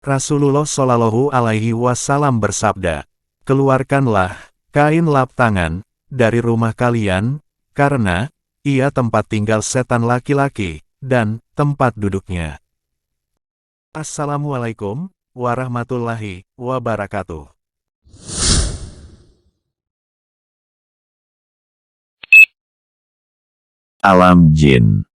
Rasulullah Shallallahu Alaihi Wasallam bersabda, "Keluarkanlah kain lap tangan dari rumah kalian, karena ia tempat tinggal setan laki-laki dan tempat duduknya." Assalamualaikum warahmatullahi wabarakatuh. Alam jin.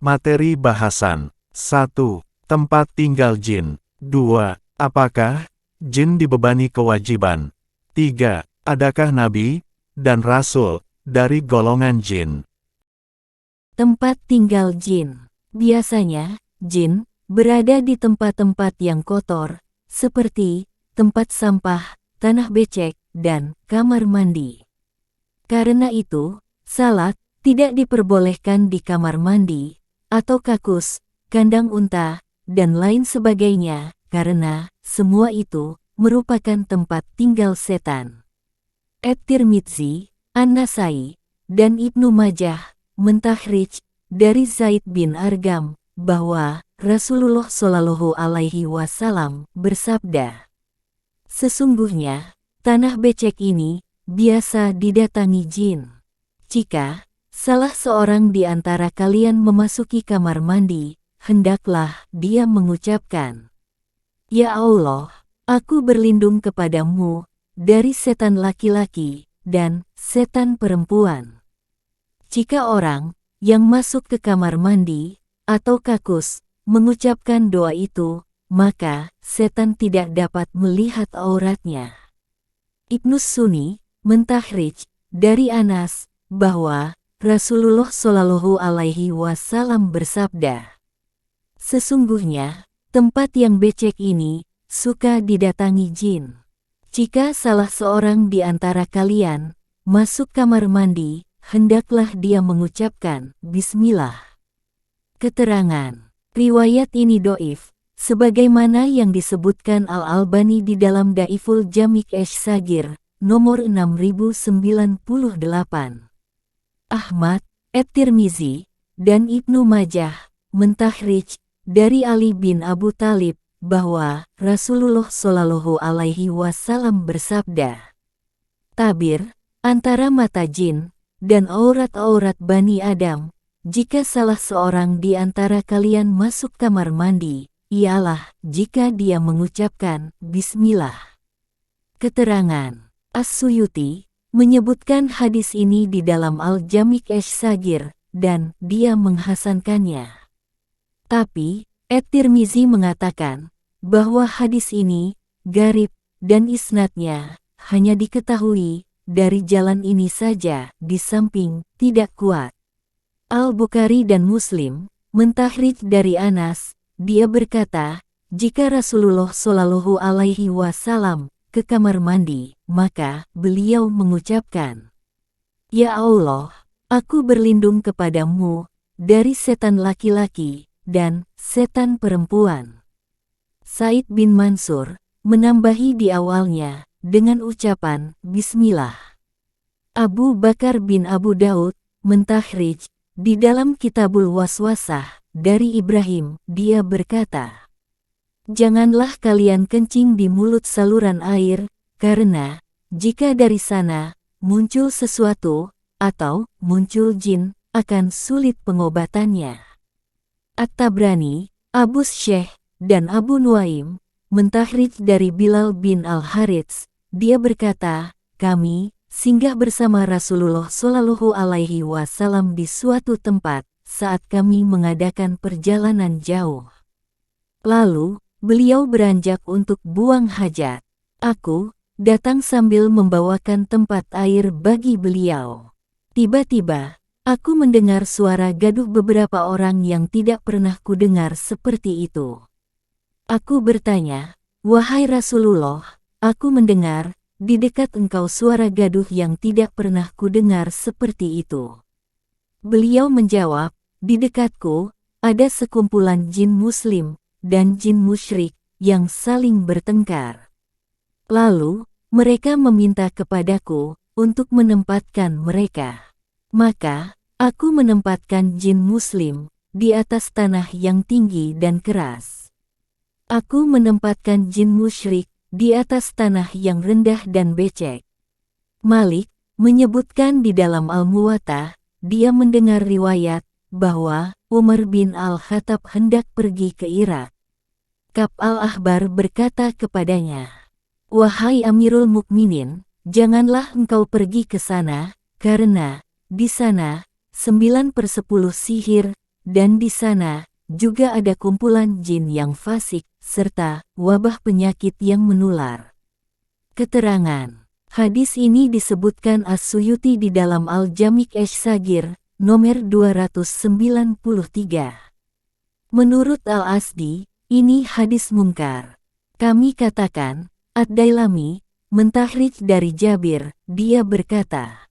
Materi bahasan 1. Tempat tinggal jin. 2. Apakah jin dibebani kewajiban? 3. Adakah nabi dan rasul dari golongan jin? Tempat tinggal jin. Biasanya, jin berada di tempat-tempat yang kotor, seperti tempat sampah, tanah becek, dan kamar mandi. Karena itu, salat tidak diperbolehkan di kamar mandi, atau kakus, kandang unta, dan lain sebagainya, karena semua itu merupakan tempat tinggal setan. At-Tirmidzi, An-Nasai, dan Ibnu Majah mentakhrij dari Zaid bin Argam bahwa Rasulullah Shallallahu Alaihi Wasallam bersabda, "Sesungguhnya tanah becek ini biasa didatangi jin. Jika salah seorang di antara kalian memasuki kamar mandi, hendaklah dia mengucapkan, 'Ya Allah, aku berlindung kepadamu dari setan laki-laki dan setan perempuan.' Jika orang yang masuk ke kamar mandi atau kakus mengucapkan doa itu, maka setan tidak dapat melihat auratnya." Ibnu Sunni mentakhrij dari Anas bahwa Rasulullah Shallallahu Alaihi Wasallam bersabda, "Sesungguhnya tempat yang becek ini suka didatangi jin. Jika salah seorang di antara kalian masuk kamar mandi, hendaklah dia mengucapkan Bismillah." Keterangan riwayat ini doif, sebagaimana yang disebutkan Al-Albani di dalam Daiful Jamik Esh-Sagir, nomor 6098. Ahmad, At-Tirmizi, dan Ibnu Majah mentakhrij dari Ali bin Abu Thalib bahwa Rasulullah Shallallahu Alaihi Wasallam bersabda, "Tabir antara mata jin dan aurat-aurat Bani Adam, jika salah seorang di antara kalian masuk kamar mandi, ialah jika dia mengucapkan Bismillah." Keterangan As-Suyuti menyebutkan hadis ini di dalam Al-Jamik Esh-Sagir, dan dia menghasankannya. Tapi, At-Tirmizi mengatakan bahwa hadis ini gharib dan isnadnya hanya diketahui dari jalan ini saja, di samping tidak kuat. Al-Bukhari dan Muslim mentakhrij dari Anas, dia berkata, jika Rasulullah Shallallahu Alaihi Wasallam ke kamar mandi, maka beliau mengucapkan, "Ya Allah, aku berlindung kepadamu dari setan laki-laki dan setan perempuan." Said bin Mansur menambahi di awalnya dengan ucapan Bismillah. Abu Bakar bin Abu Daud mentakhrij di dalam Kitabul Waswasah dari Ibrahim, dia berkata, "Janganlah kalian kencing di mulut saluran air, karena jika dari sana muncul sesuatu atau muncul jin, akan sulit pengobatannya." At-Tabrani, Abu Syekh, dan Abu Nuaim mentakhrij dari Bilal bin Al-Harits, dia berkata, "Kami singgah bersama Rasulullah Shallallahu Alaihi Wasallam di suatu tempat saat kami mengadakan perjalanan jauh. Lalu beliau beranjak untuk buang hajat. Aku datang sambil membawakan tempat air bagi beliau. Tiba-tiba, aku mendengar suara gaduh beberapa orang yang tidak pernah kudengar seperti itu. Aku bertanya, 'Wahai Rasulullah, aku mendengar di dekat engkau suara gaduh yang tidak pernah kudengar seperti itu.' Beliau menjawab, 'Di dekatku ada sekumpulan jin muslim dan jin musyrik yang saling bertengkar. Lalu, mereka meminta kepadaku untuk menempatkan mereka. Maka, aku menempatkan jin muslim di atas tanah yang tinggi dan keras. Aku menempatkan jin musyrik di atas tanah yang rendah dan becek. Malik menyebutkan di dalam Al-Muwatta, dia mendengar riwayat bahwa Umar bin Al-Khattab hendak pergi ke Irak. Ka'b al-Ahbar berkata kepadanya, "Wahai Amirul Mukminin, janganlah engkau pergi ke sana, karena di sana 9/10 sihir, dan di sana juga ada kumpulan jin yang fasik, serta wabah penyakit yang menular." Keterangan hadis ini disebutkan As-Suyuti di dalam Al-Jami' Asy-Shaghir, nomor 293. Menurut Al-Asdi, ini hadis mungkar. Kami katakan, Ad-Dailami, mentahrid dari Jabir, dia berkata,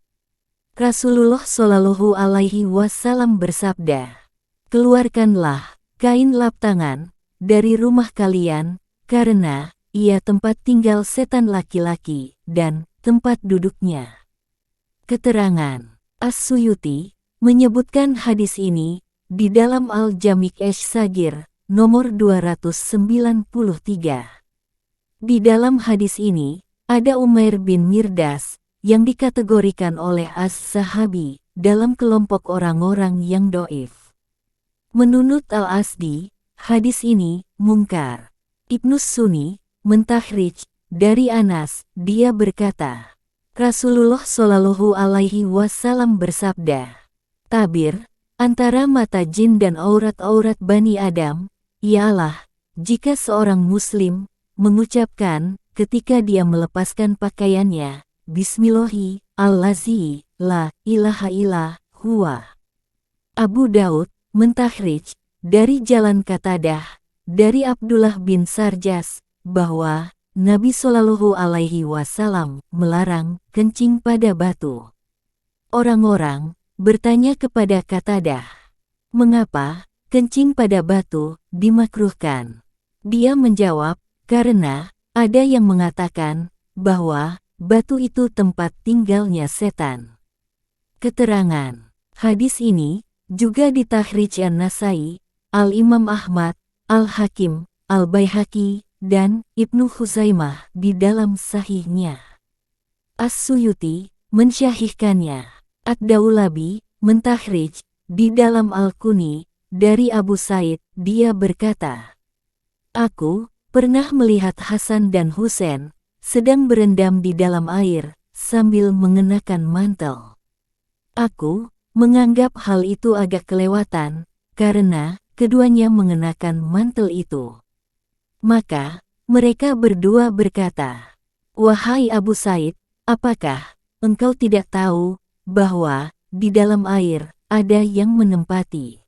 Rasulullah Shallallahu Alaihi Wasallam bersabda, "Keluarkanlah kain lap tangan dari rumah kalian, karena ia tempat tinggal setan laki-laki dan tempat duduknya." Keterangan As-Suyuti menyebutkan hadis ini di dalam Al-Jami' Asy-Shaghir, nomor 293. Di dalam hadis ini, ada Umair bin Mirdas, yang dikategorikan oleh As-Sahabi dalam kelompok orang-orang yang do'if. Menurut Al-Asdi, hadis ini mungkar. Ibnu Sunni mentahridj dari Anas, dia berkata, Rasulullah Shallallahu Alaihi Wasallam bersabda, "Tabir antara mata jin dan aurat-aurat Bani Adam ialah jika seorang muslim mengucapkan ketika dia melepaskan pakaiannya, Bismillahi allazi la ilaha illa huwa." Abu Daud mentahridj dari Jalan Qatadah dari Abdullah bin Sarjas bahwa Nabi Shallallahu Alaihi Wasallam melarang kencing pada batu. Orang-orang bertanya kepada Qatadah, "Mengapa kencing pada batu dimakruhkan?" Dia menjawab, "Karena ada yang mengatakan bahwa batu itu tempat tinggalnya setan." Keterangan hadis ini juga ditahridj An-Nasai, Al-Imam Ahmad, Al-Hakim, Al-Baihaqi, dan Ibnu Khuzaimah di dalam sahihnya. As-Suyuti mensyahihkannya. Ad-Daulabi mentahridj di dalam Al-Kuni dari Abu Said, dia berkata, "Aku pernah melihat Hasan dan Husain sedang berendam di dalam air sambil mengenakan mantel. Aku menganggap hal itu agak kelewatan karena keduanya mengenakan mantel itu. Maka mereka berdua berkata, 'Wahai Abu Said, apakah engkau tidak tahu bahwa di dalam air ada yang menempati?'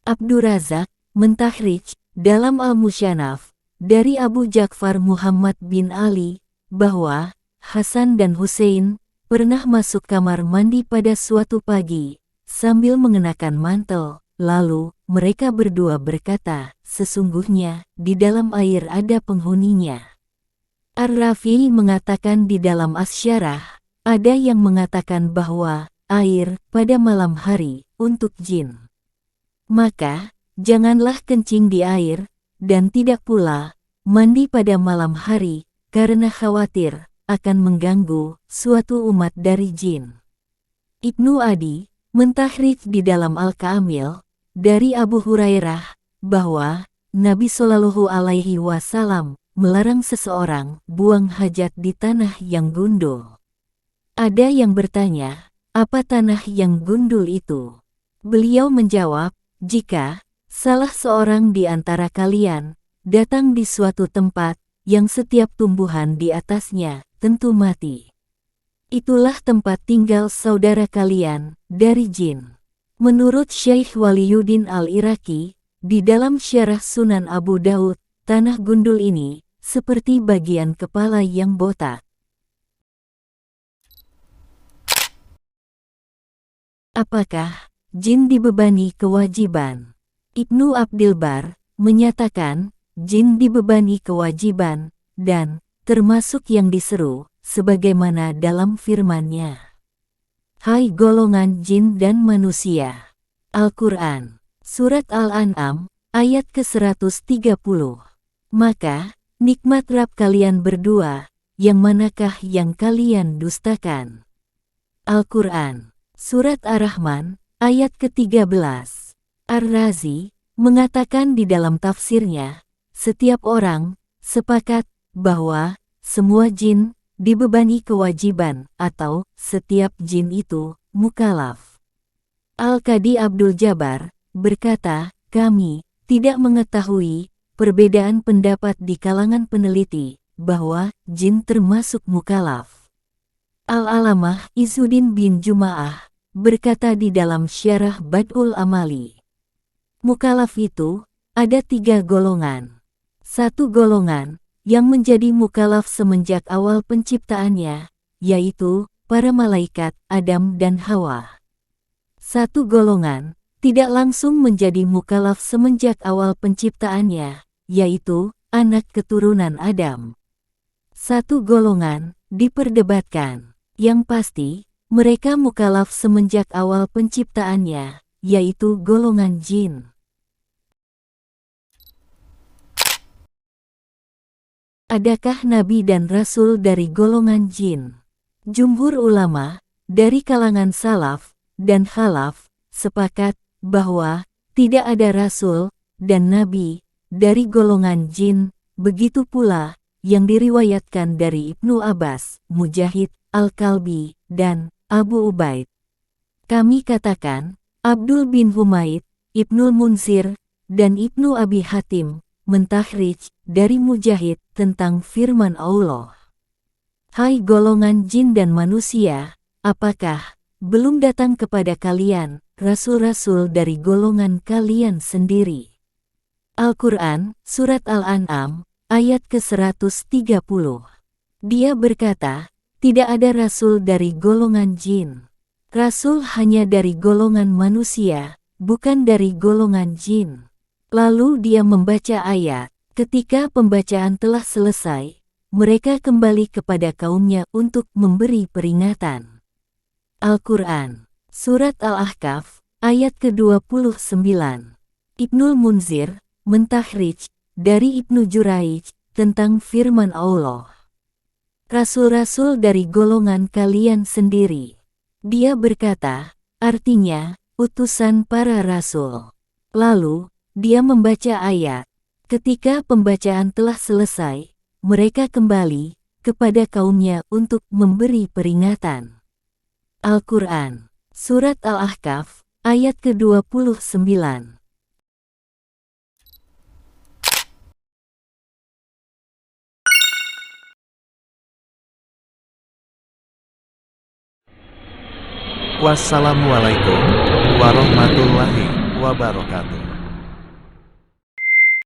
Abdurrazak mentahridj dalam Al-Musyannaf dari Abu Ja'far Muhammad bin Ali bahwa Hasan dan Husain pernah masuk kamar mandi pada suatu pagi sambil mengenakan mantel, lalu mereka berdua berkata, 'Sesungguhnya di dalam air ada penghuninya.'" Ar-Rafi'i mengatakan di dalam Asy-Syarah, ada yang mengatakan bahwa air pada malam hari untuk jin. Maka janganlah kencing di air, dan tidak pula mandi pada malam hari, karena khawatir akan mengganggu suatu umat dari jin. Ibnu Adi mentahridj di dalam Al-Kamil dari Abu Hurairah bahwa Nabi Shallallahu Alaihi Wasallam melarang seseorang buang hajat di tanah yang gundul. Ada yang bertanya, apa tanah yang gundul itu? Beliau menjawab, "Jika salah seorang di antara kalian datang di suatu tempat yang setiap tumbuhan di atasnya tentu mati, itulah tempat tinggal saudara kalian dari jin." Menurut Syekh Waliyuddin Al-Iraqi, di dalam Syarah Sunan Abu Daud, tanah gundul ini seperti bagian kepala yang botak. Apakah jin dibebani kewajiban? Ibnu Abdil Bar menyatakan, jin dibebani kewajiban, dan termasuk yang diseru, sebagaimana dalam firman-Nya, "Hai golongan jin dan manusia." Al-Quran, Surat Al-An'am, ayat ke-130. Maka, nikmat Rabb kalian berdua, yang manakah yang kalian dustakan? Al-Quran, Surat Ar-Rahman, ayat ke-13. Ar-Razi mengatakan di dalam tafsirnya, setiap orang sepakat bahwa semua jin dibebani kewajiban atau setiap jin itu mukallaf. Al-Qadi Abdul Jabbar berkata, kami tidak mengetahui perbedaan pendapat di kalangan peneliti bahwa jin termasuk mukallaf. Al-Alamah Izzuddin bin Juma'ah berkata di dalam Syarah Bad'ul Amali, mukallaf itu ada 3 golongan. 1 golongan yang menjadi mukallaf semenjak awal penciptaannya, yaitu para malaikat Adam dan Hawa. 1 golongan tidak langsung menjadi mukallaf semenjak awal penciptaannya, yaitu anak keturunan Adam. 1 golongan diperdebatkan. Yang pasti, mereka mukallaf semenjak awal penciptaannya, yaitu golongan jin. Adakah nabi dan rasul dari golongan jin? Jumhur ulama dari kalangan salaf dan khalaf sepakat bahwa tidak ada rasul dan nabi dari golongan jin, begitu pula yang diriwayatkan dari Ibnu Abbas, Mujahid, Al-Kalbi, dan Abu Ubaid. Kami katakan, Abdul bin Humaid, Ibnul Munzir, dan Ibnu Abi Hatim mentahrijh dari Mujahid tentang firman Allah. Hai golongan jin dan manusia, apakah belum datang kepada kalian rasul-rasul dari golongan kalian sendiri? Al-Quran, Surat Al-An'am, ayat ke-130. Dia berkata, tidak ada rasul dari golongan jin. Rasul hanya dari golongan manusia, bukan dari golongan jin. Lalu dia membaca ayat. Ketika pembacaan telah selesai, mereka kembali kepada kaumnya untuk memberi peringatan. Al-Quran, Surat Al-Ahqaf, ayat ke-29. Ibnul Munzir mentahrijh dari Ibnu Juraij tentang firman Allah. Rasul-rasul dari golongan kalian sendiri. Dia berkata, artinya, utusan para rasul. Lalu, dia membaca ayat. Ketika pembacaan telah selesai, mereka kembali kepada kaumnya untuk memberi peringatan. Al-Quran, Surat Al-Ahqaf, ayat ke-29. Wassalamualaikum warahmatullahi wabarakatuh.